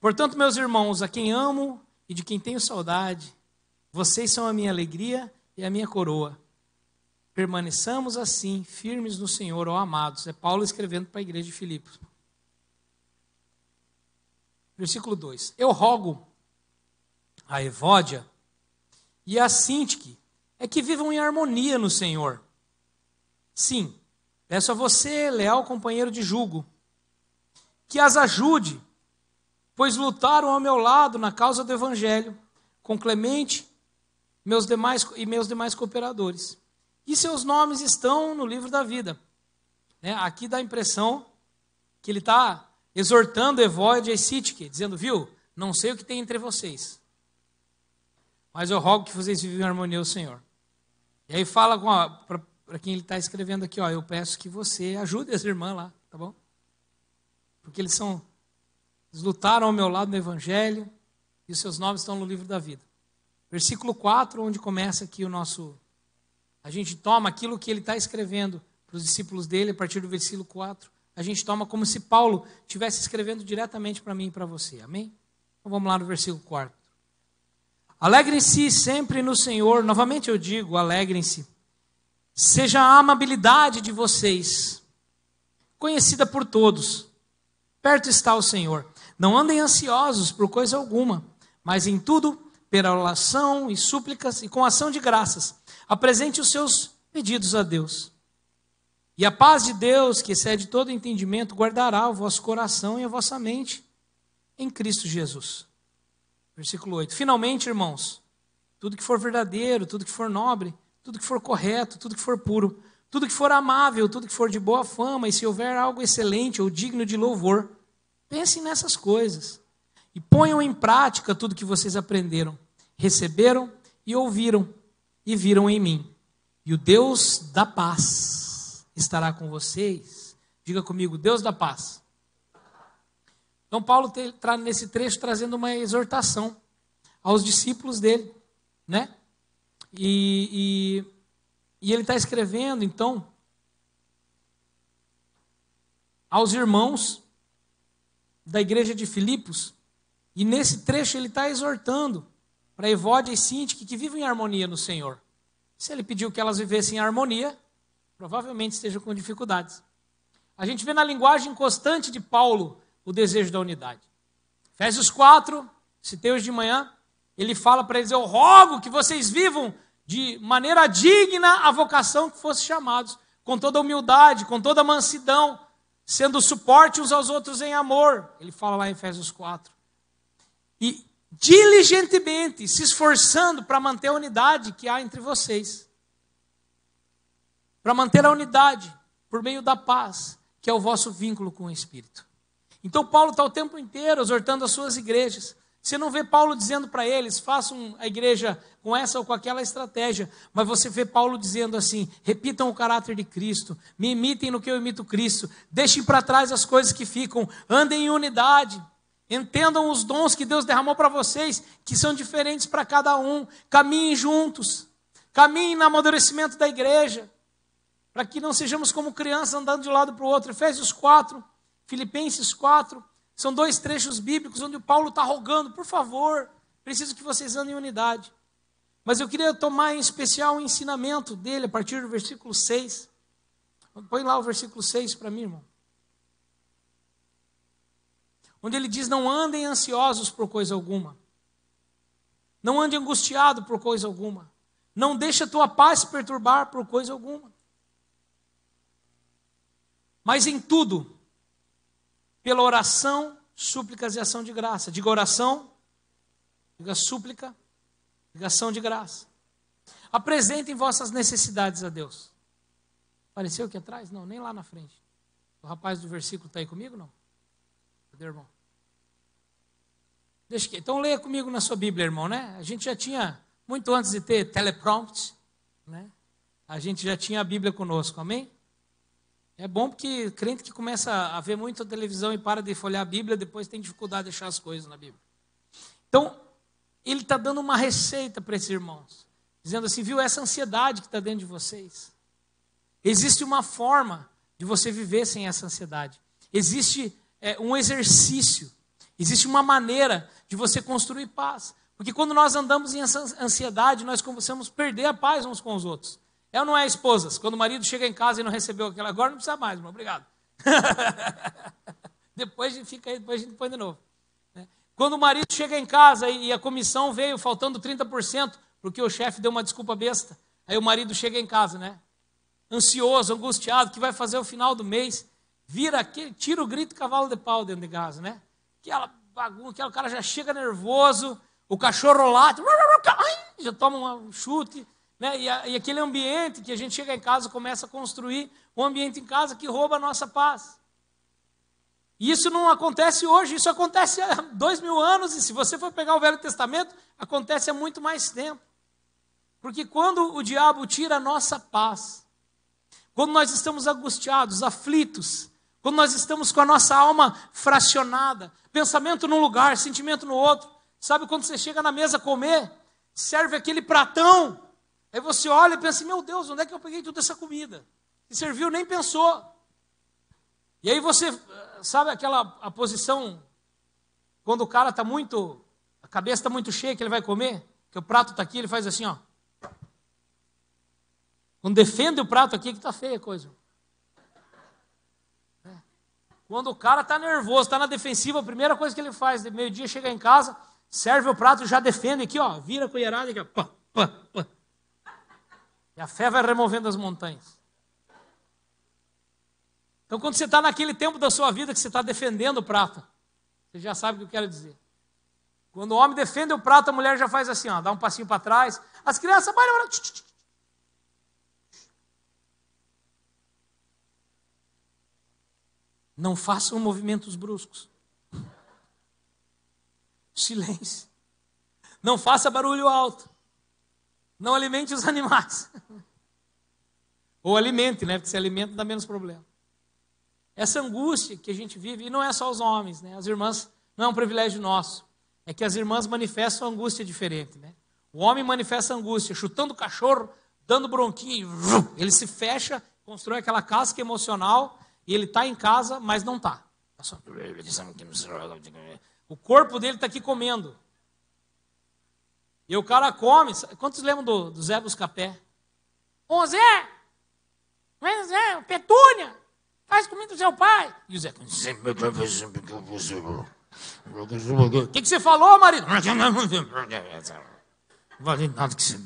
Portanto, meus irmãos, a quem amo e de quem tenho saudade, vocês são a minha alegria e a minha coroa. Permaneçamos assim, firmes no Senhor, ó amados. É Paulo escrevendo para a igreja de Filipos. Versículo 2. Eu rogo a Evódia e a Sintique que vivam em harmonia no Senhor. Sim, peço a você, leal companheiro de jugo, que as ajude, pois lutaram ao meu lado na causa do Evangelho, com Clemente meus demais cooperadores. E seus nomes estão no livro da vida. Aqui dá a impressão que ele está exortando Evódia e Sintique, dizendo, viu, não sei o que tem entre vocês, mas eu rogo que vocês vivam em harmonia ao Senhor. E aí fala para quem ele está escrevendo aqui, eu peço que você ajude as irmãs lá, tá bom? Porque eles lutaram ao meu lado no Evangelho, e os seus nomes estão no livro da vida. Versículo 4, onde começa aqui a gente toma aquilo que ele está escrevendo para os discípulos dele, a partir do versículo 4, a gente toma como se Paulo estivesse escrevendo diretamente para mim e para você, amém? Então vamos lá no versículo 4. Alegrem-se sempre no Senhor, novamente eu digo, alegrem-se. Seja a amabilidade de vocês conhecida por todos. Perto está o Senhor. Não andem ansiosos por coisa alguma, mas em tudo, pela oração e súplicas e com ação de graças, apresente os seus pedidos a Deus. E a paz de Deus, que excede todo entendimento, guardará o vosso coração e a vossa mente em Cristo Jesus. Versículo 8. Finalmente, irmãos, tudo que for verdadeiro, tudo que for nobre, tudo que for correto, tudo que for puro, tudo que for amável, tudo que for de boa fama, e se houver algo excelente ou digno de louvor, pensem nessas coisas e ponham em prática tudo que vocês aprenderam, receberam e ouviram e viram em mim. E o Deus da paz estará com vocês. Diga comigo, Deus da paz. Então Paulo está nesse trecho trazendo uma exortação aos discípulos dele, né? E ele está escrevendo, então, aos irmãos da igreja de Filipos, e nesse trecho ele está exortando para Evódia e Sintique que vivem em harmonia no Senhor. Se ele pediu que elas vivessem em harmonia, provavelmente estejam com dificuldades. A gente vê na linguagem constante de Paulo o desejo da unidade. Efésios 4, citei hoje de manhã, ele fala para eles, eu rogo que vocês vivam de maneira digna a vocação que fossem chamados, com toda humildade, com toda mansidão, sendo suporte uns aos outros em amor. Ele fala lá em Efésios 4. E diligentemente se esforçando para manter a unidade que há entre vocês. Para manter a unidade por meio da paz, que é o vosso vínculo com o Espírito. Então Paulo está o tempo inteiro exortando as suas igrejas. Você não vê Paulo dizendo para eles, façam a igreja com essa ou com aquela estratégia, mas você vê Paulo dizendo assim, repitam o caráter de Cristo, me imitem no que eu imito Cristo, deixem para trás as coisas que ficam, andem em unidade, entendam os dons que Deus derramou para vocês, que são diferentes para cada um, caminhem juntos, caminhem no amadurecimento da igreja, para que não sejamos como crianças andando de um lado para o outro. Efésios 4, Filipenses 4, são dois trechos bíblicos onde o Paulo está rogando, por favor, preciso que vocês andem em unidade. Mas eu queria tomar em especial o ensinamento dele a partir do versículo 6. Põe lá o versículo 6 para mim, irmão. Onde ele diz, não andem ansiosos por coisa alguma. Não ande angustiado por coisa alguma. Não deixe a tua paz se perturbar por coisa alguma. Mas em tudo, pela oração, súplicas e ação de graça. Diga oração, diga súplica, diga ação de graça. Apresentem vossas necessidades a Deus. Apareceu aqui atrás? Não, nem lá na frente. O rapaz do versículo está aí comigo, não? Cadê, irmão? Deixa aqui. Então leia comigo na sua Bíblia, irmão, né? A gente já tinha, muito antes de ter teleprompts, né? A gente já tinha a Bíblia conosco, amém? É bom porque crente que começa a ver muita televisão e para de folhear a Bíblia, depois tem dificuldade de achar as coisas na Bíblia. Então, ele está dando uma receita para esses irmãos, dizendo assim, viu, essa ansiedade que está dentro de vocês, existe uma forma de você viver sem essa ansiedade. Existe um exercício, Existe uma maneira de você construir paz. Porque quando nós andamos em ansiedade, nós começamos a perder a paz uns com os outros. É ou não é, esposas? Quando o marido chega em casa e não recebeu aquela, agora não precisa mais, irmão, obrigado. Depois a gente fica aí, depois a gente põe de novo. Quando o marido chega em casa e a comissão veio faltando 30%, porque o chefe deu uma desculpa besta, aí o marido chega em casa, né? Ansioso, angustiado, que vai fazer o final do mês, vira aquele, tira o grito cavalo de pau dentro de casa, né? Aquela bagunça, aquele cara já chega nervoso, o cachorro late, já toma um chute, né? E aquele ambiente que a gente chega em casa começa a construir um ambiente em casa que rouba a nossa paz. E isso não acontece hoje, isso acontece há 2000 anos, e se você for pegar o Velho Testamento, acontece há muito mais tempo. Porque quando o diabo tira a nossa paz, quando nós estamos angustiados, aflitos, quando nós estamos com a nossa alma fracionada, pensamento num lugar, sentimento no outro, sabe quando você chega na mesa comer, serve aquele pratão, aí você olha e pensa, meu Deus, onde é que eu peguei toda essa comida? E serviu, nem pensou. E aí você, sabe a posição, quando o cara está muito, a cabeça está muito cheia, que ele vai comer, que o prato está aqui, ele faz assim, ó. Quando defende o prato aqui, que está feia a coisa. Quando o cara está nervoso, está na defensiva, a primeira coisa que ele faz, de meio-dia, chega em casa, serve o prato e já defende aqui, ó, vira a colherada aqui, ó, pá, pá, pá. E a fé vai removendo as montanhas. Então, quando você está naquele tempo da sua vida que você está defendendo o prato, você já sabe o que eu quero dizer. Quando o homem defende o prato, a mulher já faz assim, ó, dá um passinho para trás. As crianças, não façam movimentos bruscos. Silêncio. Não faça barulho alto. Não alimente os animais. Ou alimente, né? Porque se alimenta dá menos problema. Essa angústia que a gente vive, e não é só os homens, né? As irmãs, não é um privilégio nosso. É que as irmãs manifestam angústia diferente, né? O homem manifesta angústia, chutando o cachorro, dando bronquinho, ele se fecha, constrói aquela casca emocional, e ele está em casa, mas não está. O corpo dele está aqui comendo. E o cara come. Quantos lembram do Zé Buscapé? Ô Zé! Petúnia! Faz comida do seu pai. E o Zé... O que você falou, marido? Vale nada que você...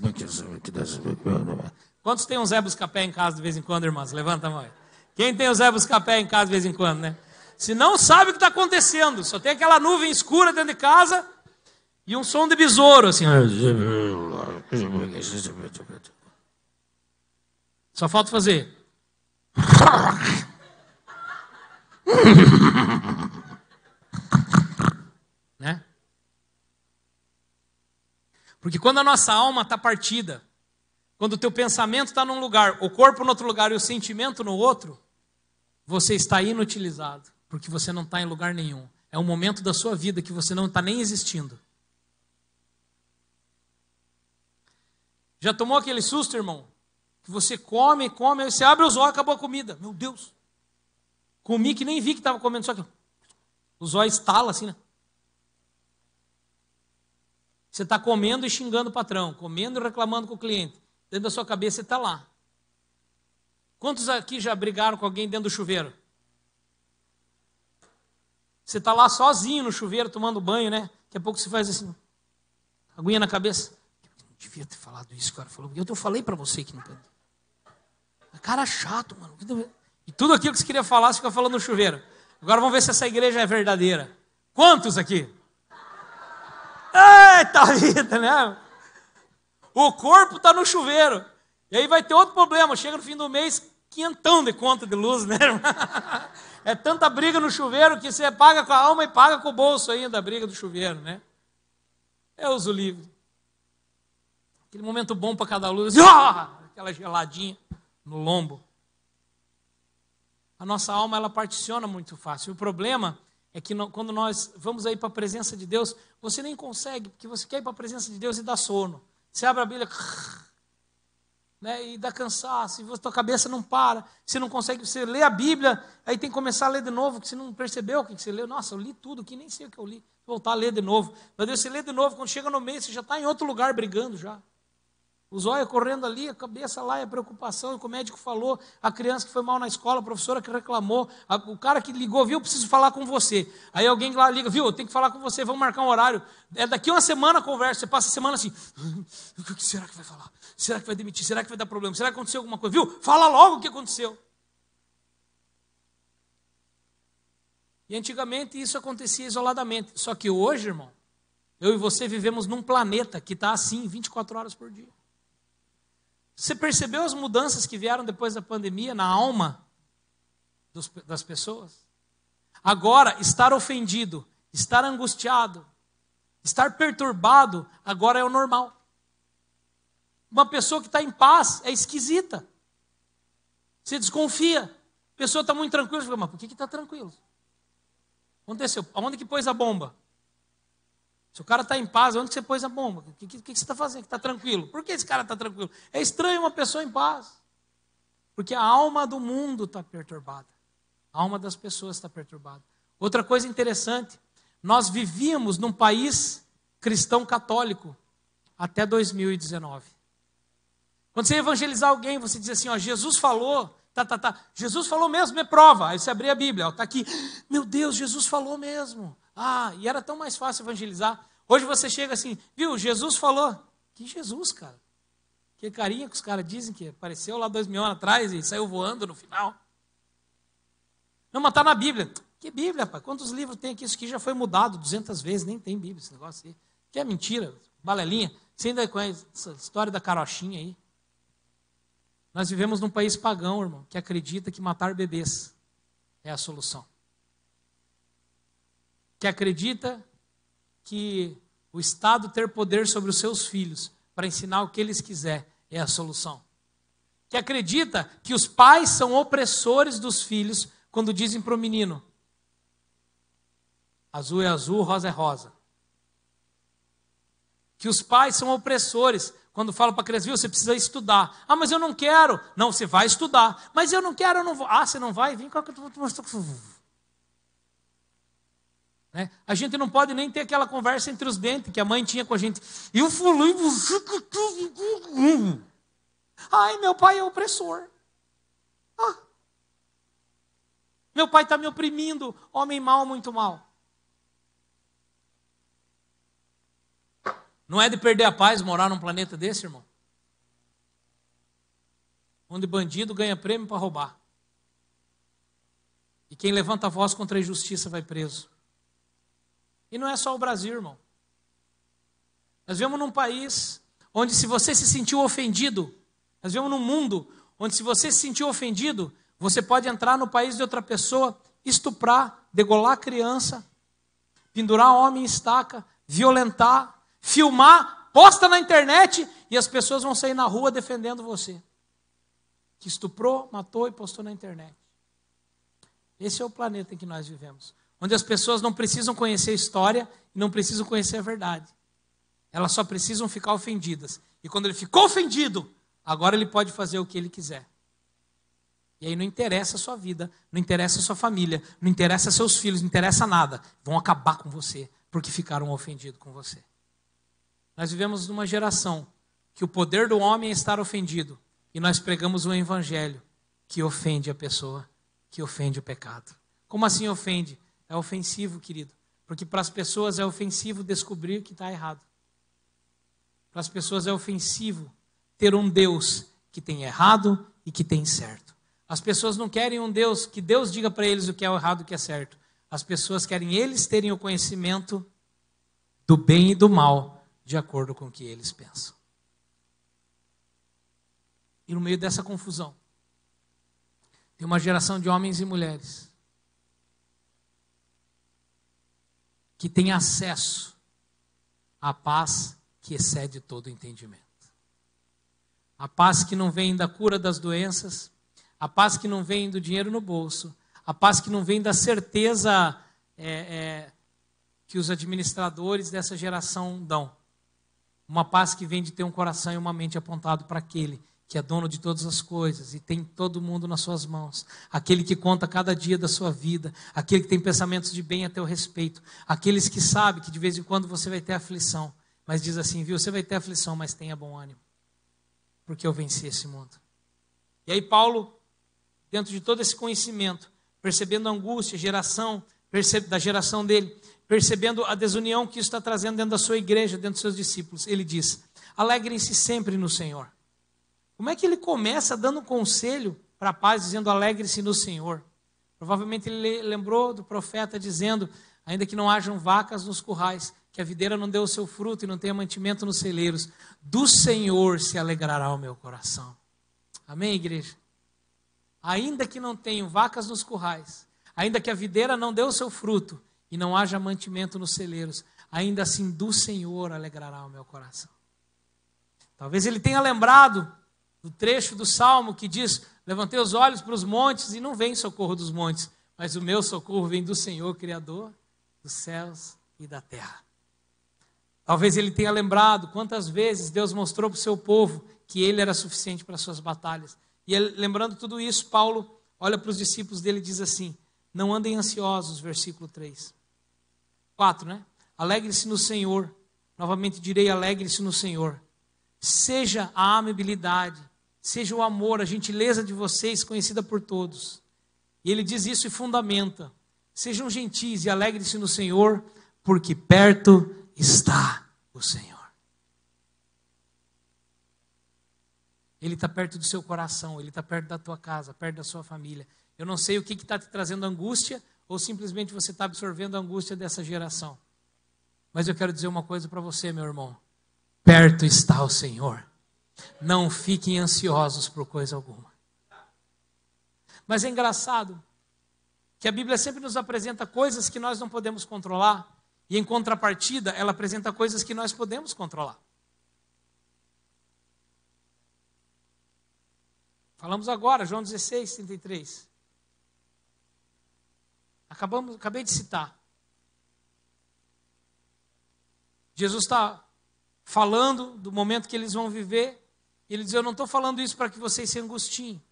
Quantos tem um Zé Buscapé em casa de vez em quando, irmãs? Levanta a mão. Quem tem o Zé Buscapé em casa de vez em quando, né? Se não sabe o que está acontecendo, só tem aquela nuvem escura dentro de casa e um som de besouro, assim. Só falta fazer. Né? Porque quando a nossa alma está partida, quando o teu pensamento está num lugar, o corpo no outro lugar e o sentimento no outro, você está inutilizado, porque você não está em lugar nenhum. É um momento da sua vida que você não está nem existindo. Já tomou aquele susto, irmão? Que você come, aí você abre os olhos, acabou a comida. Meu Deus! Comi que nem vi que estava comendo, só que os olhos estalam assim, né? Você está comendo e xingando o patrão, comendo e reclamando com o cliente. Dentro da sua cabeça você está lá. Quantos aqui já brigaram com alguém dentro do chuveiro? Você está lá sozinho no chuveiro, tomando banho, né? Daqui a pouco você faz assim, aguinha na cabeça. Eu não devia ter falado isso, cara. Eu falei para você que não pode. Cara chato, mano. E tudo aquilo que você queria falar, você fica falando no chuveiro. Agora vamos ver se essa igreja é verdadeira. Quantos aqui? Eita vida, né? O corpo está no chuveiro. E aí vai ter outro problema. Chega no fim do mês, quinhentão de conta de luz, né? É tanta briga no chuveiro que você paga com a alma e paga com o bolso ainda a briga do chuveiro, né? É uso livre. Aquele momento bom para cada luz. Aquela geladinha no lombo. A nossa alma, ela particiona muito fácil. O problema é que quando nós vamos aí para a presença de Deus, você nem consegue, porque você quer ir para a presença de Deus e dá sono. Você abre a Bíblia, né, e dá cansaço, e a tua cabeça não para, você não consegue, você lê a Bíblia, aí tem que começar a ler de novo, que você não percebeu o que você leu. Nossa, eu li tudo aqui, nem sei o que eu li. Vou voltar a ler de novo. Meu Deus, você lê de novo, quando chega no meio, você já está em outro lugar brigando já. Os olhos correndo ali, a cabeça lá, e a preocupação, o médico falou, a criança que foi mal na escola, a professora que reclamou, o cara que ligou, viu, preciso falar com você. Aí alguém lá liga, viu, eu tenho que falar com você, vamos marcar um horário. Daqui uma semana a conversa, você passa a semana assim, o que será que vai falar? Será que vai demitir? Será que vai dar problema? Será que aconteceu alguma coisa? Viu? Fala logo o que aconteceu. E antigamente isso acontecia isoladamente. Só que hoje, irmão, eu e você vivemos num planeta que está assim 24 horas por dia. Você percebeu as mudanças que vieram depois da pandemia na alma das pessoas? Agora, estar ofendido, estar angustiado, estar perturbado, agora é o normal. Uma pessoa que está em paz é esquisita. Você desconfia. A pessoa está muito tranquila, você fala, mas por que está tranquilo? Aconteceu. Aonde que pôs a bomba? Se o cara está em paz, onde que você pôs a bomba? O que você está fazendo? Que está tranquilo? Por que esse cara está tranquilo? É estranho uma pessoa em paz. Porque a alma do mundo está perturbada. A alma das pessoas está perturbada. Outra coisa interessante, nós vivíamos num país cristão católico até 2019. Quando você evangelizar alguém, você diz assim, ó, Jesus falou, Jesus falou mesmo, é prova. Aí você abrir a Bíblia, está aqui, meu Deus, Jesus falou mesmo. Ah, e era tão mais fácil evangelizar. Hoje você chega assim, viu, Jesus falou. Que Jesus, cara? Que carinha que os caras dizem que apareceu lá 2000 anos atrás e saiu voando no final. Não, mas está na Bíblia. Que Bíblia, rapaz? Quantos livros tem aqui? Isso aqui já foi mudado 200 vezes, nem tem Bíblia esse negócio aí. Que é mentira, balelinha. Você ainda conhece essa história da carochinha aí? Nós vivemos num país pagão, irmão, que acredita que matar bebês é a solução. Que acredita que o Estado ter poder sobre os seus filhos para ensinar o que eles quiserem é a solução. Que acredita que os pais são opressores dos filhos quando dizem para o menino, azul é azul, rosa é rosa. Que os pais são opressores quando falam para a criança, viu, você precisa estudar. Ah, mas eu não quero. Não, você vai estudar. Mas eu não quero, eu não vou. Ah, você não vai? Vem cá que eu vou te mostrar. Né? A gente não pode nem ter aquela conversa entre os dentes que a mãe tinha com a gente. Eu falei, ai, meu pai é opressor. Ah. Meu pai está me oprimindo. Homem mau, muito mal. Não é de perder a paz morar num planeta desse, irmão? Onde bandido ganha prêmio para roubar. E quem levanta a voz contra a injustiça vai preso. E não é só o Brasil, irmão. Nós vivemos num país onde se você se sentiu ofendido, nós vivemos num mundo onde se você se sentiu ofendido, você pode entrar no país de outra pessoa, estuprar, degolar a criança, pendurar homem em estaca, violentar, filmar, posta na internet e as pessoas vão sair na rua defendendo você. Que estuprou, matou e postou na internet. Esse é o planeta em que nós vivemos. Onde as pessoas não precisam conhecer a história e não precisam conhecer a verdade. Elas só precisam ficar ofendidas. E quando ele ficou ofendido, agora ele pode fazer o que ele quiser. E aí não interessa a sua vida, não interessa a sua família, não interessa seus filhos, não interessa nada. Vão acabar com você, porque ficaram ofendidos com você. Nós vivemos numa geração que o poder do homem é estar ofendido. E nós pregamos um evangelho que ofende a pessoa, que ofende o pecado. Como assim ofende? É ofensivo, querido. Porque para as pessoas é ofensivo descobrir que está errado. Para as pessoas é ofensivo ter um Deus que tem errado e que tem certo. As pessoas não querem um Deus, que Deus diga para eles o que é errado e o que é certo. As pessoas querem eles terem o conhecimento do bem e do mal, de acordo com o que eles pensam. E no meio dessa confusão, tem uma geração de homens e mulheres que tem acesso à paz que excede todo entendimento. A paz que não vem da cura das doenças, a paz que não vem do dinheiro no bolso, a paz que não vem da certeza que os administradores dessa geração dão. Uma paz que vem de ter um coração e uma mente apontado para aquele que é dono de todas as coisas e tem todo mundo nas suas mãos, aquele que conta cada dia da sua vida, aquele que tem pensamentos de bem a teu respeito, aqueles que sabem que de vez em quando você vai ter aflição, mas diz assim, viu, você vai ter aflição, mas tenha bom ânimo, porque eu venci esse mundo. E aí Paulo, dentro de todo esse conhecimento, percebendo a angústia, da geração dele, percebendo a desunião que isso está trazendo dentro da sua igreja, dentro dos seus discípulos, ele diz, alegrem-se sempre no Senhor. Como é que ele começa dando um conselho para a paz, dizendo alegre-se no Senhor? Provavelmente ele lembrou do profeta dizendo, ainda que não hajam vacas nos currais, que a videira não deu o seu fruto e não tenha mantimento nos celeiros, do Senhor se alegrará o meu coração. Amém, igreja? Ainda que não tenham vacas nos currais, ainda que a videira não dê o seu fruto e não haja mantimento nos celeiros, ainda assim do Senhor alegrará o meu coração. Talvez ele tenha lembrado do trecho do Salmo que diz, levantei os olhos para os montes e não vem socorro dos montes, mas o meu socorro vem do Senhor, Criador dos céus e da terra. Talvez ele tenha lembrado quantas vezes Deus mostrou para o seu povo que ele era suficiente para as suas batalhas. E ele, lembrando tudo isso, Paulo olha para os discípulos dele e diz assim, não andem ansiosos, versículo 3. 4, né? Alegre-se no Senhor. Novamente direi, alegre-se no Senhor. Seja a amabilidade, seja o amor, a gentileza de vocês conhecida por todos. E ele diz isso e fundamenta. Sejam gentis e alegre-se no Senhor, porque perto está o Senhor. Ele está perto do seu coração, Ele está perto da tua casa, perto da sua família. Eu não sei o que está te trazendo angústia, ou simplesmente você está absorvendo a angústia dessa geração. Mas eu quero dizer uma coisa para você, meu irmão. Perto está o Senhor. Não fiquem ansiosos por coisa alguma. Mas é engraçado que a Bíblia sempre nos apresenta coisas que nós não podemos controlar, e em contrapartida, ela apresenta coisas que nós podemos controlar. Falamos agora, João 16, 33. Acabei de citar. Jesus está falando do momento que eles vão viver. E ele diz, eu não estou falando isso para que vocês se angustiem,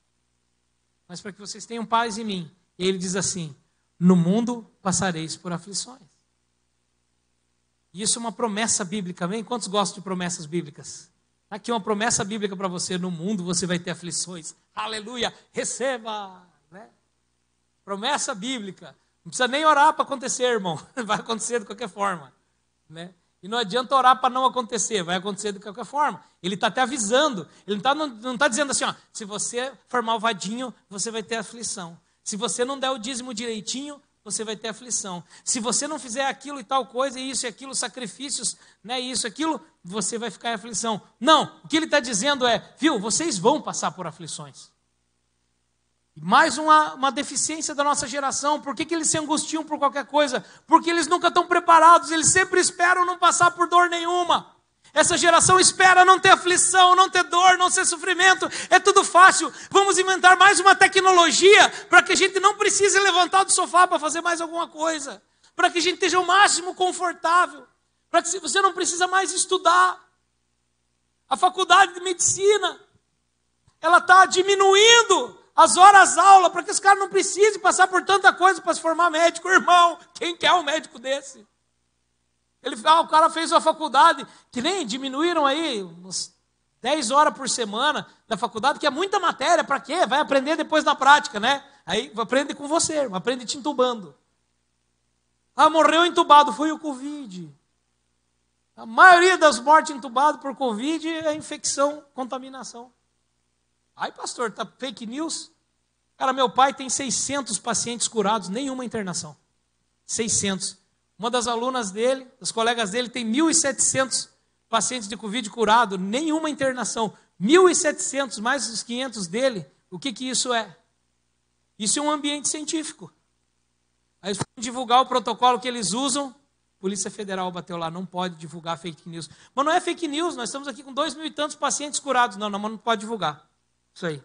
mas para que vocês tenham paz em mim. E ele diz assim, no mundo passareis por aflições. E isso é uma promessa bíblica, amém? Quantos gostam de promessas bíblicas? Aqui uma promessa bíblica para você, no mundo você vai ter aflições. Aleluia, receba! Né? Promessa bíblica. Não precisa nem orar para acontecer, irmão. Vai acontecer de qualquer forma. Né? E não adianta orar para não acontecer, vai acontecer de qualquer forma. Ele está até avisando. Ele não está dizendo assim, ó, se você for malvadinho, você vai ter aflição. Se você não der o dízimo direitinho, você vai ter aflição. Se você não fizer aquilo e tal coisa, isso e aquilo, sacrifícios, né, isso e aquilo, você vai ficar em aflição. Não, o que ele está dizendo é, viu, vocês vão passar por aflições. Mais uma deficiência da nossa geração. Por que eles se angustiam por qualquer coisa? Porque eles nunca estão preparados, eles sempre esperam não passar por dor nenhuma. Essa geração espera não ter aflição, não ter dor, não ter sofrimento, é tudo fácil. Vamos inventar mais uma tecnologia para que a gente não precise levantar do sofá para fazer mais alguma coisa. Para que a gente esteja o máximo confortável. Para que você não precisa mais estudar. A faculdade de medicina, ela está diminuindo as horas-aula para que os caras não precisem passar por tanta coisa para se formar médico. Irmão, quem quer um médico desse? O cara fez uma faculdade, que nem diminuíram aí, uns 10 horas por semana da faculdade, que é muita matéria, para quê? Vai aprender depois na prática, né? Aí aprende com você, aprende te entubando. Morreu entubado, foi o Covid. A maioria das mortes entubadas por Covid é infecção, contaminação. Aí, pastor, tá fake news? Cara, meu pai tem 600 pacientes curados, nenhuma internação. 600. Uma das alunas dele, das colegas dele, tem 1.700 pacientes de Covid curado, nenhuma internação. 1.700 mais os 500 dele. O que isso é? Isso é um ambiente científico. Aí eles vão divulgar o protocolo que eles usam. Polícia Federal bateu lá, não pode divulgar fake news. Mas não é fake news, nós estamos aqui com 2.000 e tantos pacientes curados. Não, mas não pode divulgar. Isso aí.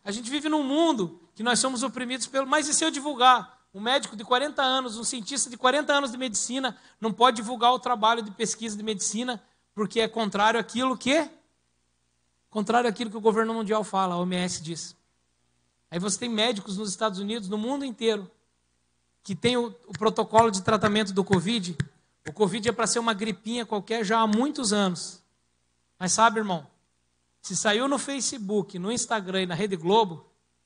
A gente vive num mundo que nós somos oprimidos pelo... Mas e se eu divulgar? Um médico de 40 anos, um cientista de 40 anos de medicina, não pode divulgar o trabalho de pesquisa de medicina, porque é contrário àquilo que Contrário àquilo que o governo mundial fala, a OMS diz. Aí você tem médicos nos Estados Unidos, no mundo inteiro, que tem o protocolo de tratamento do Covid. O Covid é para ser uma gripinha qualquer já há muitos anos. Mas sabe, irmão, se saiu no Facebook, no Instagram e na Rede Globo,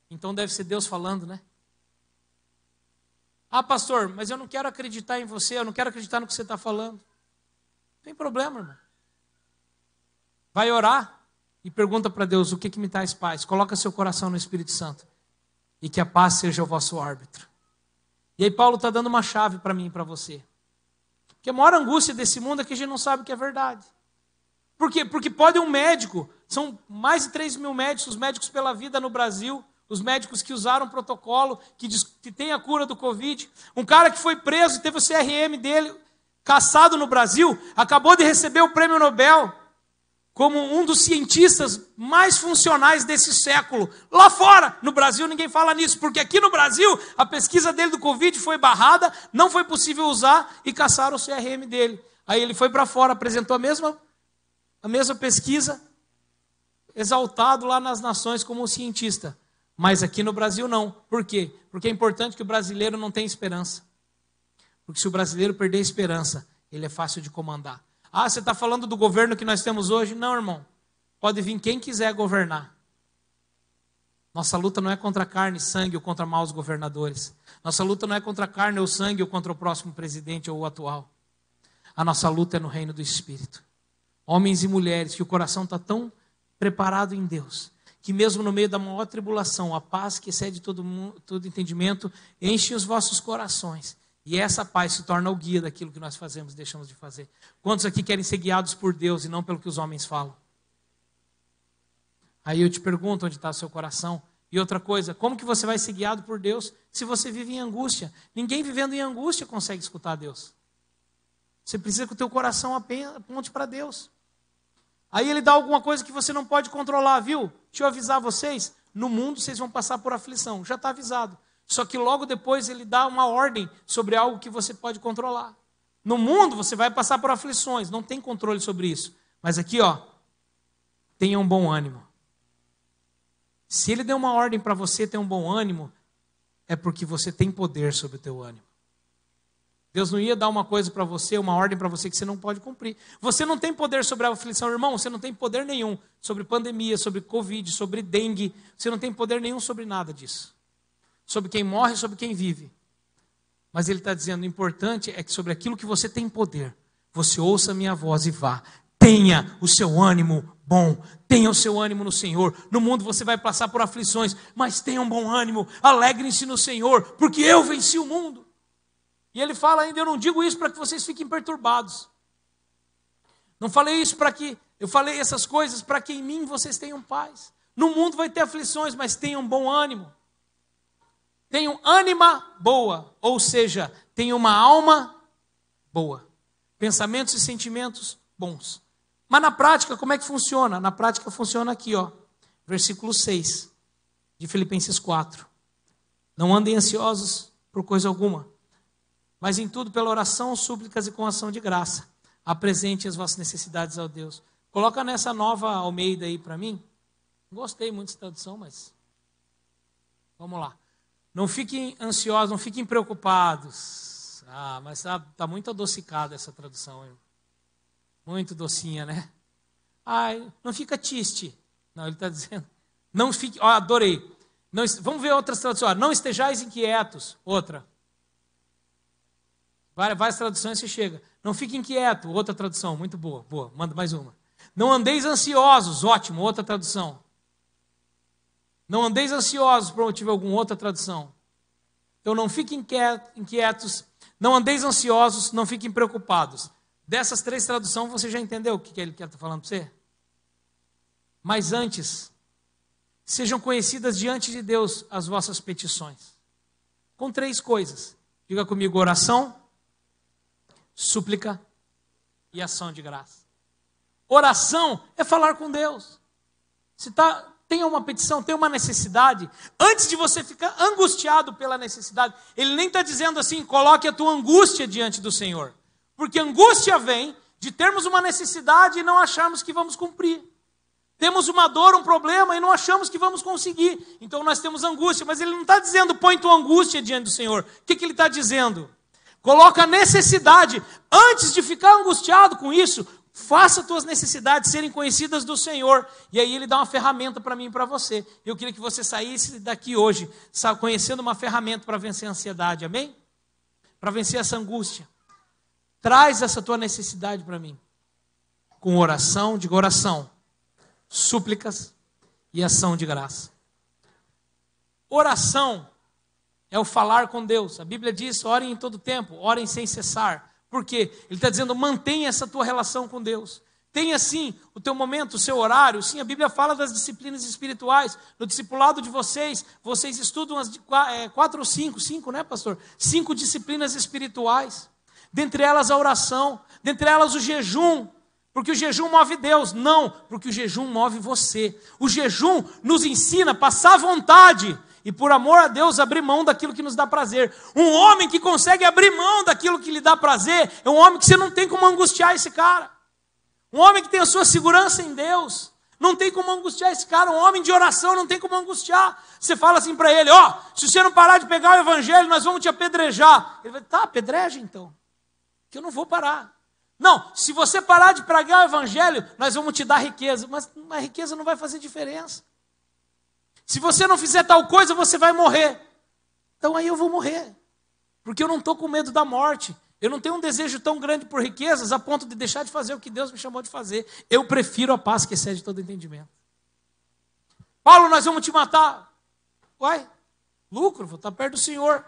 então deve ser Deus falando, né? Ah, pastor, mas eu não quero acreditar em você, eu não quero acreditar no que você está falando. Não tem problema, irmão. Vai orar e pergunta para Deus, o que me traz paz? Coloca seu coração no Espírito Santo. E que a paz seja o vosso árbitro. E aí Paulo está dando uma chave para mim e para você. Porque a maior angústia desse mundo é que a gente não sabe o que é verdade. Por quê? Porque pode um médico, são mais de 3 mil médicos, os médicos pela vida no Brasil, os médicos que usaram o protocolo, que tem a cura do Covid. Um cara que foi preso e teve o CRM dele cassado no Brasil, acabou de receber o prêmio Nobel como um dos cientistas mais funcionais desse século. Lá fora, no Brasil, ninguém fala nisso, porque aqui no Brasil, a pesquisa dele do Covid foi barrada, não foi possível usar e cassaram o CRM dele. Aí ele foi para fora, apresentou a mesma pesquisa, exaltado lá nas nações como um cientista. Mas aqui no Brasil não. Por quê? Porque é importante que o brasileiro não tenha esperança. Porque se o brasileiro perder a esperança, ele é fácil de comandar. Ah, você está falando do governo que nós temos hoje? Não, irmão. Pode vir quem quiser governar. Nossa luta não é contra carne e sangue ou contra maus governadores. Nossa luta não é contra carne ou sangue ou contra o próximo presidente ou o atual. A nossa luta é no reino do Espírito. Homens e mulheres que o coração está tão preparado em Deus, que mesmo no meio da maior tribulação, a paz que excede todo entendimento, enche os vossos corações. E essa paz se torna o guia daquilo que nós fazemos e deixamos de fazer. Quantos aqui querem ser guiados por Deus e não pelo que os homens falam? Aí eu te pergunto onde está o seu coração. E outra coisa, como que você vai ser guiado por Deus se você vive em angústia? Ninguém vivendo em angústia consegue escutar Deus. Você precisa que o teu coração aponte para Deus. Aí ele dá alguma coisa que você não pode controlar, viu? Deixa eu avisar vocês, no mundo vocês vão passar por aflição, já está avisado. Só que logo depois ele dá uma ordem sobre algo que você pode controlar. No mundo você vai passar por aflições, não tem controle sobre isso. Mas aqui, tenha um bom ânimo. Se ele deu uma ordem para você ter um bom ânimo, é porque você tem poder sobre o teu ânimo. Deus não ia dar uma coisa para você, uma ordem para você que você não pode cumprir. Você não tem poder sobre a aflição, irmão, você não tem poder nenhum sobre pandemia, sobre Covid, sobre dengue. Você não tem poder nenhum sobre nada disso. Sobre quem morre, sobre quem vive. Mas ele está dizendo, o importante é que sobre aquilo que você tem poder, você ouça a minha voz e vá. Tenha o seu ânimo bom, tenha o seu ânimo no Senhor. No mundo você vai passar por aflições, mas tenha um bom ânimo, alegrem-se no Senhor, porque eu venci o mundo. E ele fala ainda, eu não digo isso para que vocês fiquem perturbados. Não falei isso para que, eu falei essas coisas para que em mim vocês tenham paz. No mundo vai ter aflições, mas tenham bom ânimo. Tenham ânima boa, ou seja, tenham uma alma boa. Pensamentos e sentimentos bons. Mas na prática, como é que funciona? Na prática funciona aqui, versículo 6 de Filipenses 4. Não andem ansiosos por coisa alguma, mas em tudo pela oração, súplicas e com ação de graça. Apresente as vossas necessidades ao Deus. Coloca nessa nova Almeida aí para mim. Gostei muito dessa tradução, mas vamos lá. Não fiquem ansiosos, não fiquem preocupados. Ah, mas está muito adocicada essa tradução. Hein? Muito docinha, né? Ai, não fica triste. Não, ele está dizendo. Não fique, adorei. Não, vamos ver outras traduções. Não estejais inquietos. Outra. Várias traduções você chega. Não fique inquieto. Outra tradução, muito boa. Boa, manda mais uma. Não andeis ansiosos. Ótimo, outra tradução. Não andeis ansiosos por motivo algum, outra tradução. Então não fiquem inquietos, não andeis ansiosos, não fiquem preocupados. Dessas 3 traduções você já entendeu o que ele quer estar falando para você? Mas antes, sejam conhecidas diante de Deus as vossas petições. Com 3 coisas. Diga comigo, oração, súplica e ação de graça. Oração é falar com Deus. Se tem uma petição, tem uma necessidade, antes de você ficar angustiado pela necessidade, ele nem está dizendo assim, coloque a tua angústia diante do Senhor, porque angústia vem de termos uma necessidade e não acharmos que vamos cumprir. Temos uma dor, um problema e não achamos que vamos conseguir. Então nós temos angústia, mas ele não está dizendo põe tua angústia diante do Senhor. O que ele está dizendo? Coloca a necessidade. Antes de ficar angustiado com isso, faça tuas necessidades serem conhecidas do Senhor. E aí ele dá uma ferramenta para mim e para você. Eu queria que você saísse daqui hoje, conhecendo uma ferramenta para vencer a ansiedade, amém? Para vencer essa angústia. Traz essa tua necessidade para mim. Com oração, diga oração, súplicas e ação de graça. Oração é o falar com Deus. A Bíblia diz, orem em todo tempo, orem sem cessar. Por quê? Ele está dizendo, mantenha essa tua relação com Deus. Tenha sim o teu momento, o seu horário. Sim, a Bíblia fala das disciplinas espirituais. No discipulado de vocês estudam as 4 ou 5, né, pastor? 5 disciplinas espirituais. Dentre elas a oração, dentre elas o jejum. Porque o jejum move Deus. Não, porque o jejum move você. O jejum nos ensina a passar vontade e, por amor a Deus, abrir mão daquilo que nos dá prazer. Um homem que consegue abrir mão daquilo que lhe dá prazer é um homem que você não tem como angustiar esse cara. Um homem que tem a sua segurança em Deus, não tem como angustiar esse cara. Um homem de oração não tem como angustiar. Você fala assim para ele, se você não parar de pegar o evangelho, nós vamos te apedrejar. Ele vai, tá, apedreja então, que eu não vou parar. Não, se você parar de pregar o evangelho, nós vamos te dar riqueza. Mas a riqueza não vai fazer diferença. Se você não fizer tal coisa, você vai morrer. Então aí eu vou morrer. Porque eu não estou com medo da morte. Eu não tenho um desejo tão grande por riquezas a ponto de deixar de fazer o que Deus me chamou de fazer. Eu prefiro a paz que excede todo entendimento. Paulo, nós vamos te matar. Uai, lucro, vou estar perto do Senhor.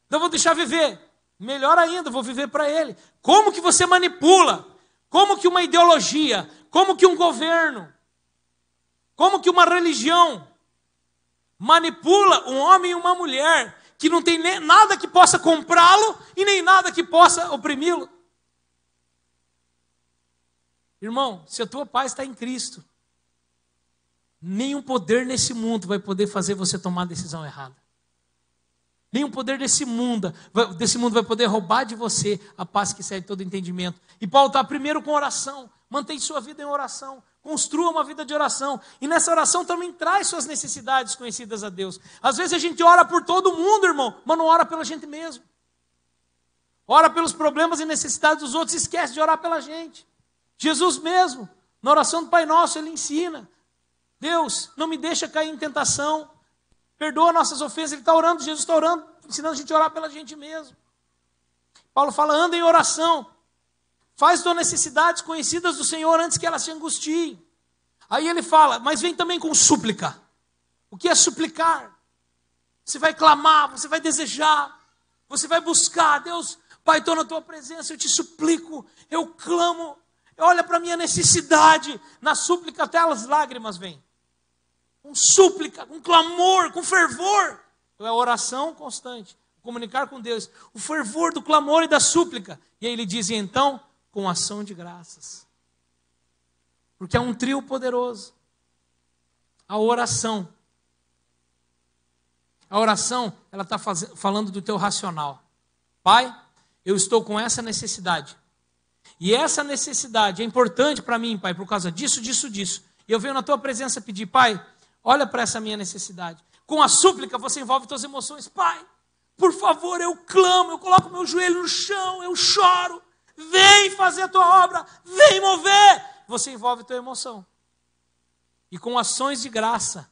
Então vou deixar viver. Melhor ainda, vou viver para Ele. Como que você manipula? Como que uma ideologia? Como que um governo? Como que uma religião manipula um homem e uma mulher que não tem nem nada que possa comprá-lo e nem nada que possa oprimi-lo? Irmão, se a tua paz está em Cristo, nenhum poder nesse mundo vai poder fazer você tomar a decisão errada. Nenhum poder desse mundo vai poder roubar de você a paz que excede todo entendimento. E Paulo está primeiro com oração. Mantém sua vida em oração. Construa uma vida de oração. E nessa oração também traz suas necessidades conhecidas a Deus. Às vezes a gente ora por todo mundo, irmão, mas não ora pela gente mesmo. Ora pelos problemas e necessidades dos outros e esquece de orar pela gente. Jesus mesmo, na oração do Pai Nosso, Ele ensina. Deus, não me deixa cair em tentação. Perdoa nossas ofensas. Ele está orando, Jesus está orando, ensinando a gente a orar pela gente mesmo. Paulo fala, anda em oração. Faz tuas necessidades conhecidas do Senhor antes que elas te angustiem. Aí ele fala, mas vem também com súplica. O que é suplicar? Você vai clamar, você vai desejar, você vai buscar. Deus, Pai, estou na tua presença, eu te suplico, eu clamo. Olha para a minha necessidade. Na súplica até as lágrimas vêm. Com súplica, com clamor, com fervor. Então é oração constante, comunicar com Deus. O fervor do clamor e da súplica. E aí ele diz, e então, com ação de graças. Porque é um trio poderoso. A oração. A oração, ela está falando do teu racional. Pai, eu estou com essa necessidade. E essa necessidade é importante para mim, Pai, por causa disso, disso, disso. E eu venho na tua presença pedir, Pai, olha para essa minha necessidade. Com a súplica você envolve tuas emoções. Pai, por favor, eu clamo, eu coloco meu joelho no chão, eu choro. Vem fazer a tua obra, vem mover. Você envolve tua emoção. E com ações de graça,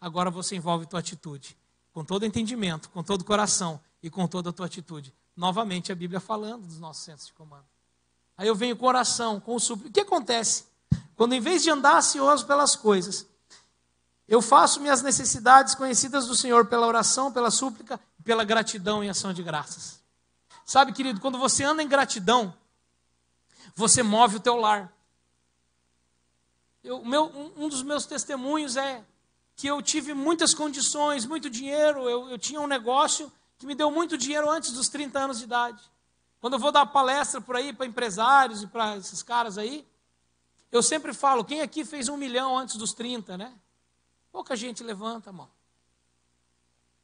agora você envolve tua atitude. Com todo entendimento, com todo coração e com toda a tua atitude. Novamente a Bíblia falando dos nossos centros de comando. Aí eu venho com oração, com súplica. O que acontece? Quando em vez de andar ansioso pelas coisas, eu faço minhas necessidades conhecidas do Senhor pela oração, pela súplica e pela gratidão em ação de graças. Sabe, querido, quando você anda em gratidão, você move o teu lar. Um dos meus testemunhos é que eu tive muitas condições, muito dinheiro. Eu tinha um negócio que me deu muito dinheiro antes dos 30 anos de idade. Quando eu vou dar palestra por aí para empresários e para esses caras aí, eu sempre falo, quem aqui fez 1 milhão antes dos 30, né? Pouca gente levanta a mão.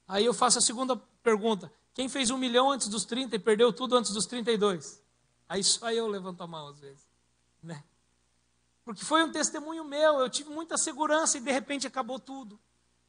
Aí eu faço a segunda pergunta, quem fez 1 milhão antes dos 30 e perdeu tudo antes dos 32? Aí só eu levanto a mão às vezes, né? Porque foi um testemunho meu, eu tive muita segurança e de repente acabou tudo.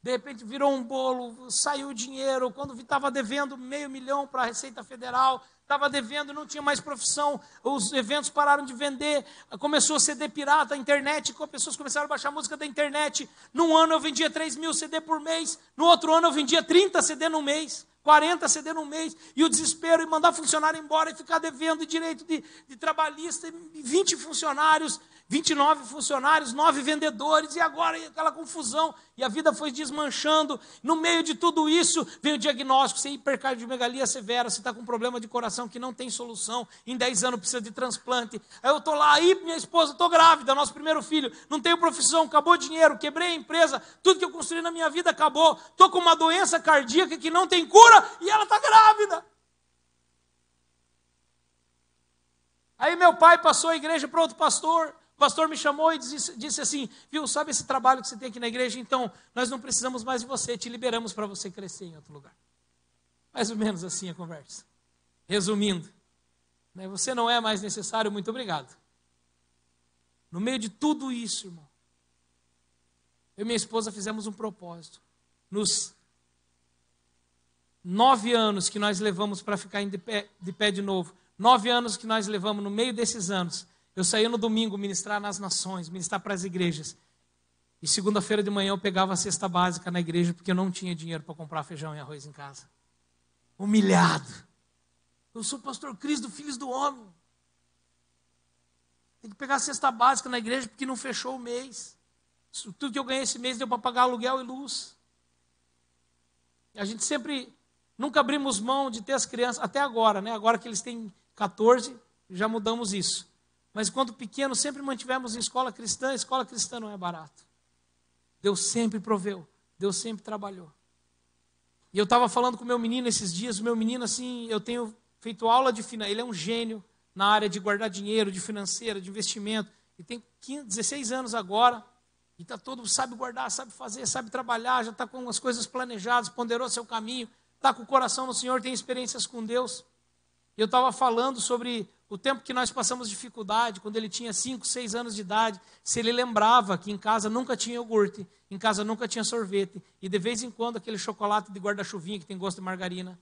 De repente virou um bolo, saiu o dinheiro, quando estava devendo R$500 mil para a Receita Federal, estava devendo, não tinha mais profissão, os eventos pararam de vender, começou a CD pirata, a internet, pessoas começaram a baixar música da internet. Num ano eu vendia 3.000 CD por mês, no outro ano eu vendia 30 CD no mês, 40 CD no mês, e o desespero, e mandar funcionário embora, e ficar devendo direito de trabalhista, 20 funcionários, 29 funcionários, 9 vendedores, e agora aquela confusão, e a vida foi desmanchando. No meio de tudo isso, veio o diagnóstico: você é hipercardiomegalia severa, você está com um problema de coração que não tem solução, em 10 anos precisa de transplante. Aí eu estou lá, aí minha esposa, estou grávida, nosso primeiro filho, não tenho profissão, acabou o dinheiro, quebrei a empresa, tudo que eu construí na minha vida acabou, estou com uma doença cardíaca que não tem cura, e ela está grávida. Aí meu pai passou a igreja para outro pastor. O pastor me chamou e disse assim: viu, sabe esse trabalho que você tem aqui na igreja? Então, nós não precisamos mais de você, te liberamos para você crescer em outro lugar. Mais ou menos assim a conversa. Resumindo, você não é mais necessário, muito obrigado. No meio de tudo isso, irmão, eu e minha esposa fizemos um propósito. Nos 9 anos que nós levamos para ficar de pé de novo, 9 anos que nós levamos, no meio desses anos, eu saía no domingo ministrar nas nações, ministrar para as igrejas. E segunda-feira de manhã eu pegava a cesta básica na igreja, porque eu não tinha dinheiro para comprar feijão e arroz em casa. Humilhado. Eu sou o pastor Cris do Filhos do Homem. Tem que pegar a cesta básica na igreja, porque não fechou o mês. Tudo que eu ganhei esse mês deu para pagar aluguel e luz. E a gente sempre, nunca abrimos mão de ter as crianças, até agora, né? Agora que eles têm 14, já mudamos isso. Mas quando pequenos, sempre mantivemos em escola cristã não é barato. Deus sempre proveu, Deus sempre trabalhou. E eu estava falando com o meu menino esses dias, o meu menino, assim, eu tenho feito aula de finanças, ele é um gênio na área de guardar dinheiro, de financeira, de investimento, e tem 16 anos agora, e está todo, sabe guardar, sabe fazer, sabe trabalhar, já está com as coisas planejadas, ponderou seu caminho, está com o coração no Senhor, tem experiências com Deus. E eu estava falando sobre o tempo que nós passamos dificuldade, quando ele tinha 5, 6 anos de idade, se ele lembrava que em casa nunca tinha iogurte, em casa nunca tinha sorvete, e de vez em quando aquele chocolate de guarda-chuvinha que tem gosto de margarina.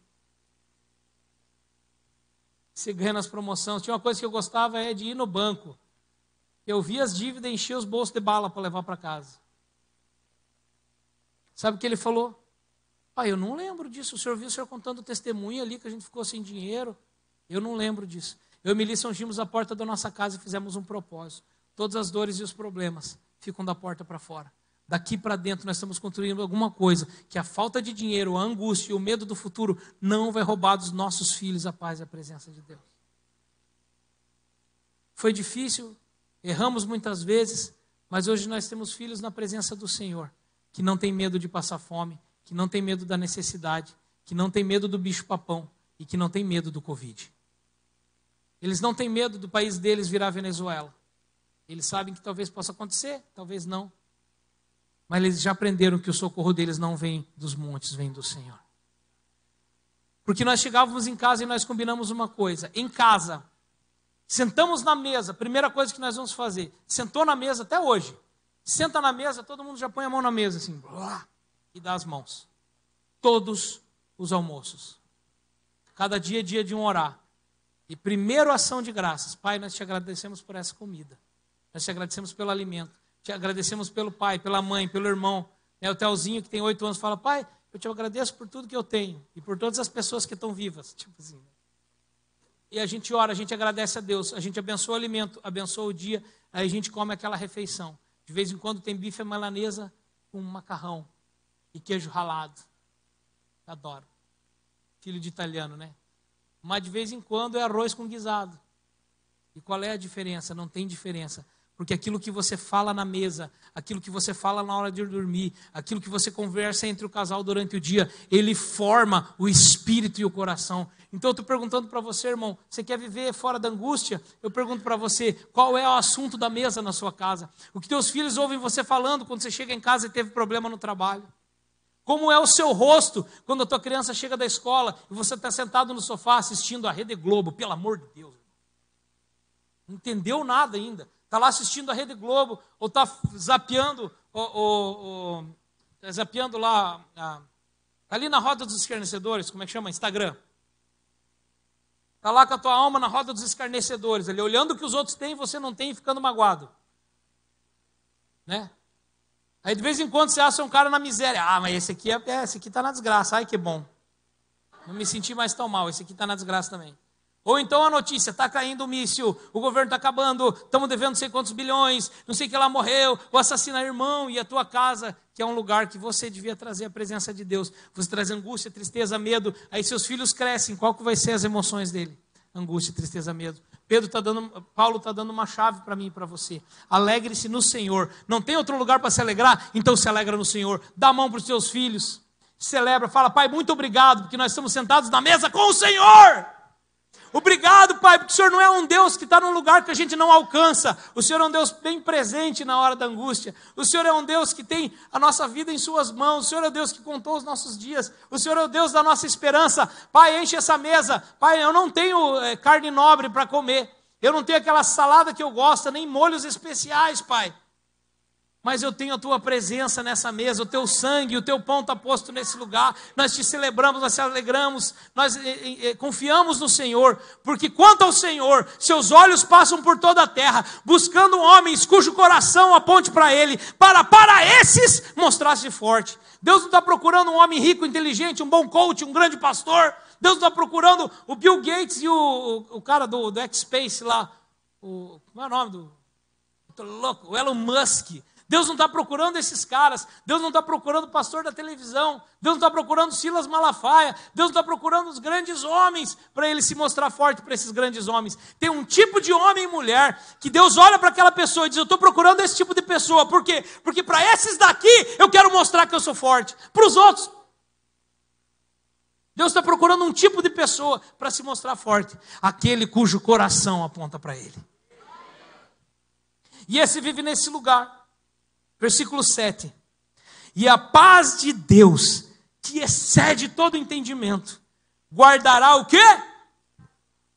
Você ganha nas promoções. Tinha uma coisa que eu gostava, é de ir no banco. Eu via as dívidas e enchia os bolsos de bala para levar para casa. Sabe o que ele falou? Eu não lembro disso, o senhor viu o senhor contando testemunho ali, que a gente ficou sem dinheiro. Eu não lembro disso. Eu e Melissa ungimos a porta da nossa casa e fizemos um propósito. Todas as dores e os problemas ficam da porta para fora. Daqui para dentro nós estamos construindo alguma coisa que a falta de dinheiro, a angústia e o medo do futuro não vai roubar dos nossos filhos a paz e a presença de Deus. Foi difícil, erramos muitas vezes, mas hoje nós temos filhos na presença do Senhor, que não tem medo de passar fome, que não tem medo da necessidade, que não tem medo do bicho-papão e que não tem medo do Covid. Eles não têm medo do país deles virar Venezuela. Eles sabem que talvez possa acontecer, talvez não. Mas eles já aprenderam que o socorro deles não vem dos montes, vem do Senhor. Porque nós chegávamos em casa e nós combinamos uma coisa. Em casa, sentamos na mesa, primeira coisa que nós vamos fazer. Sentou na mesa até hoje. Senta na mesa, todo mundo já põe a mão na mesa assim. E dá as mãos. Todos os almoços. Cada dia é dia de um orar. E primeiro ação de graças. Pai, nós te agradecemos por essa comida. Nós te agradecemos pelo alimento. Te agradecemos pelo pai, pela mãe, pelo irmão. O Telzinho, que tem 8 anos, fala: pai, eu te agradeço por tudo que eu tenho. E por todas as pessoas que estão vivas. Tipo assim. E a gente ora, a gente agradece a Deus. A gente abençoa o alimento, abençoa o dia. Aí a gente come aquela refeição. De vez em quando tem bife à milanesa com macarrão e queijo ralado. Adoro. Filho de italiano, né? Mas de vez em quando é arroz com guisado. E qual é a diferença? Não tem diferença. Porque aquilo que você fala na mesa, aquilo que você fala na hora de dormir, aquilo que você conversa entre o casal durante o dia, ele forma o espírito e o coração. Então eu estou perguntando para você, irmão, você quer viver fora da angústia? Eu pergunto para você, qual é o assunto da mesa na sua casa? O que teus filhos ouvem você falando quando você chega em casa e teve problema no trabalho? Como é o seu rosto quando a tua criança chega da escola e você está sentado no sofá assistindo a Rede Globo? Pelo amor de Deus. Não entendeu nada ainda. está lá assistindo a Rede Globo, ou está zapeando, zapeando lá, ali na roda dos escarnecedores, como é que chama? Instagram. Está lá com a tua alma na roda dos escarnecedores, ali, olhando o que os outros têm e você não tem e ficando magoado. Né? Aí de vez em quando você acha um cara na miséria. Ah, mas esse aqui está na desgraça. Ai, que bom. Não me senti mais tão mal, esse aqui está na desgraça também. Ou então a notícia, está caindo o míssil, o governo está acabando, estamos devendo não sei quantos bilhões, não sei que lá morreu, ou assassina irmão, e a tua casa, que é um lugar que você devia trazer a presença de Deus. Você traz angústia, tristeza, medo, aí seus filhos crescem, qual que vai ser as emoções dele? Angústia, tristeza, medo. Paulo está dando uma chave para mim e para você. Alegre-se no Senhor. Não tem outro lugar para se alegrar? Então se alegra no Senhor. Dá a mão para os seus filhos. Celebra, fala, Pai, muito obrigado, porque nós estamos sentados na mesa com o Senhor. Obrigado, Pai, porque o Senhor não é um Deus que está num lugar que a gente não alcança. O Senhor é um Deus bem presente na hora da angústia. O Senhor é um Deus que tem a nossa vida em suas mãos. O Senhor é o Deus que contou os nossos dias. O Senhor é o Deus da nossa esperança. Pai, enche essa mesa. Pai, eu não tenho carne nobre para comer. Eu não tenho aquela salada que eu gosto, nem molhos especiais, Pai. Mas eu tenho a tua presença nessa mesa, o teu sangue, o teu pão está posto nesse lugar. Nós te celebramos, nós te alegramos, nós confiamos no Senhor. Porque quanto ao Senhor, seus olhos passam por toda a terra, buscando homens cujo coração aponte para Ele, para esses mostrar-se forte. Deus não está procurando um homem rico, inteligente, um bom coach, um grande pastor. Deus não está procurando o Bill Gates e o cara do X-Space lá. Como é o nome do louco? O Elon Musk. Deus não está procurando esses caras. Deus não está procurando o pastor da televisão. Deus não está procurando Silas Malafaia. Deus não está procurando os grandes homens para ele se mostrar forte para esses grandes homens. Tem um tipo de homem e mulher que Deus olha para aquela pessoa e diz, eu estou procurando esse tipo de pessoa. Por quê? Porque para esses daqui eu quero mostrar que eu sou forte. Para os outros, Deus está procurando um tipo de pessoa para se mostrar forte. Aquele cujo coração aponta para Ele. E esse vive nesse lugar. Versículo 7. E a paz de Deus, que excede todo entendimento, guardará o quê?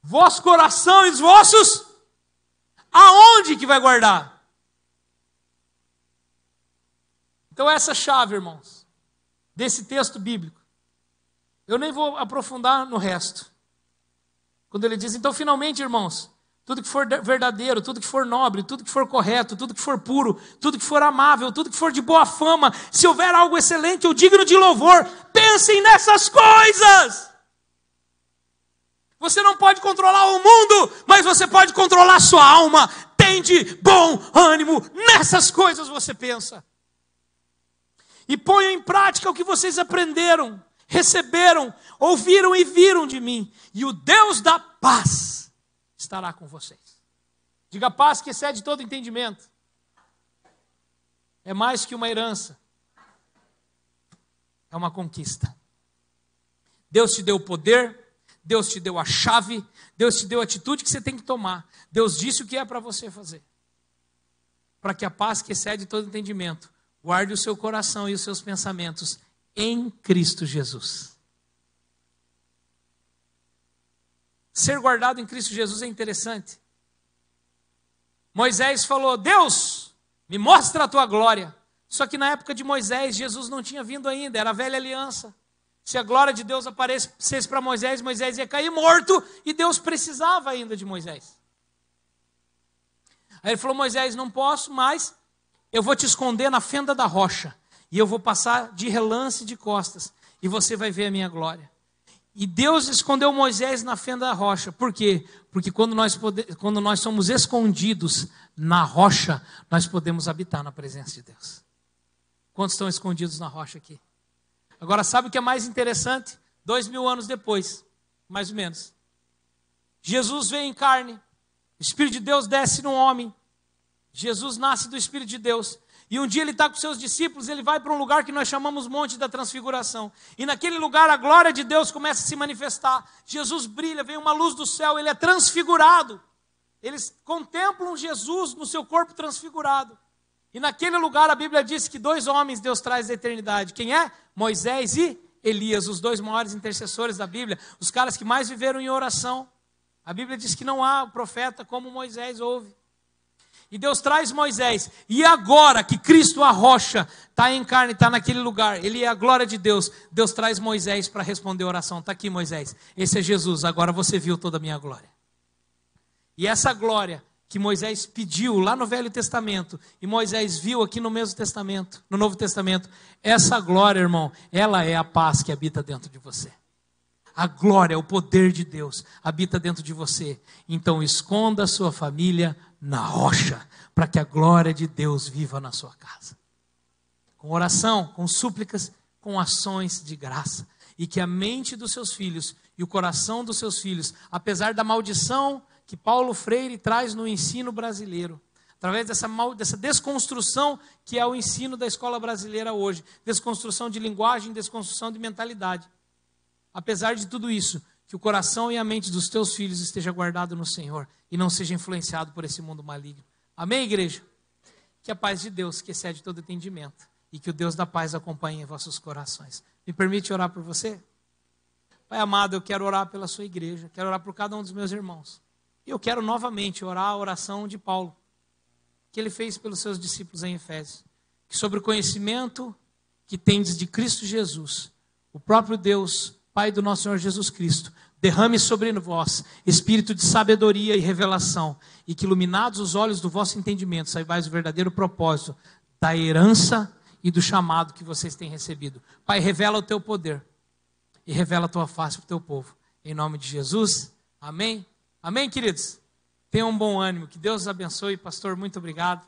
Vosso coração e os vossos? Aonde que vai guardar? Então essa chave, irmãos, desse texto bíblico, eu nem vou aprofundar no resto. Quando ele diz, então finalmente, irmãos, tudo que for verdadeiro, tudo que for nobre, tudo que for correto, tudo que for puro, tudo que for amável, tudo que for de boa fama, se houver algo excelente ou digno de louvor, pensem nessas coisas. Você não pode controlar o mundo, mas você pode controlar a sua alma. Tende bom ânimo, nessas coisas você pensa. E ponham em prática o que vocês aprenderam, receberam, ouviram e viram de mim. E o Deus da paz estará com vocês. Diga, paz que excede todo entendimento. É mais que uma herança. É uma conquista. Deus te deu o poder, Deus te deu a chave, Deus te deu a atitude que você tem que tomar. Deus disse o que é para você fazer. Para que a paz que excede todo entendimento guarde o seu coração e os seus pensamentos em Cristo Jesus. Ser guardado em Cristo Jesus é interessante. Moisés falou, Deus, me mostra a tua glória. Só que na época de Moisés, Jesus não tinha vindo ainda, era a velha aliança. Se a glória de Deus aparecesse para Moisés, Moisés ia cair morto, e Deus precisava ainda de Moisés. Aí ele falou, Moisés, não posso, mas eu vou te esconder na fenda da rocha, e eu vou passar de relance de costas, e você vai ver a minha glória. E Deus escondeu Moisés na fenda da rocha. Por quê? Porque quando nós somos escondidos na rocha, nós podemos habitar na presença de Deus. Quantos estão escondidos na rocha aqui? Agora, sabe o que é mais interessante? 2000 anos depois, mais ou menos. Jesus veio em carne. O Espírito de Deus desce num homem. Jesus nasce do Espírito de Deus. E um dia ele está com seus discípulos, ele vai para um lugar que nós chamamos Monte da Transfiguração. E naquele lugar a glória de Deus começa a se manifestar. Jesus brilha, vem uma luz do céu, ele é transfigurado. Eles contemplam Jesus no seu corpo transfigurado. E naquele lugar a Bíblia diz que 2 homens Deus traz da eternidade. Quem é? Moisés e Elias, os 2 maiores intercessores da Bíblia. Os caras que mais viveram em oração. A Bíblia diz que não há profeta como Moisés houve. E Deus traz Moisés. E agora que Cristo, a rocha, está em carne, está naquele lugar, ele é a glória de Deus. Deus traz Moisés para responder a oração. Está aqui, Moisés. Esse é Jesus. Agora você viu toda a minha glória. E essa glória que Moisés pediu lá no Velho Testamento, e Moisés viu aqui no mesmo Testamento, no Novo Testamento, essa glória, irmão, ela é a paz que habita dentro de você. A glória, o poder de Deus habita dentro de você. Então esconda a sua família na rocha, para que a glória de Deus viva na sua casa. Com oração, com súplicas, com ações de graça. E que a mente dos seus filhos e o coração dos seus filhos, apesar da maldição que Paulo Freire traz no ensino brasileiro, através dessa desconstrução que é o ensino da escola brasileira hoje, desconstrução de linguagem, desconstrução de mentalidade. Apesar de tudo isso, que o coração e a mente dos teus filhos esteja guardado no Senhor e não seja influenciado por esse mundo maligno. Amém, igreja? Que a paz de Deus, que excede todo entendimento, e que o Deus da paz acompanhe vossos corações. Me permite orar por você? Pai amado, eu quero orar pela sua igreja, quero orar por cada um dos meus irmãos. E eu quero novamente orar a oração de Paulo, que ele fez pelos seus discípulos em Efésios. Que sobre o conhecimento que tendes de Cristo Jesus, o próprio Deus, Pai do nosso Senhor Jesus Cristo, derrame sobre vós espírito de sabedoria e revelação, e que iluminados os olhos do vosso entendimento, saibais o verdadeiro propósito da herança e do chamado que vocês têm recebido. Pai, revela o teu poder e revela a tua face para o teu povo. Em nome de Jesus, amém. Amém, queridos? Tenham um bom ânimo, que Deus os abençoe. Pastor, muito obrigado.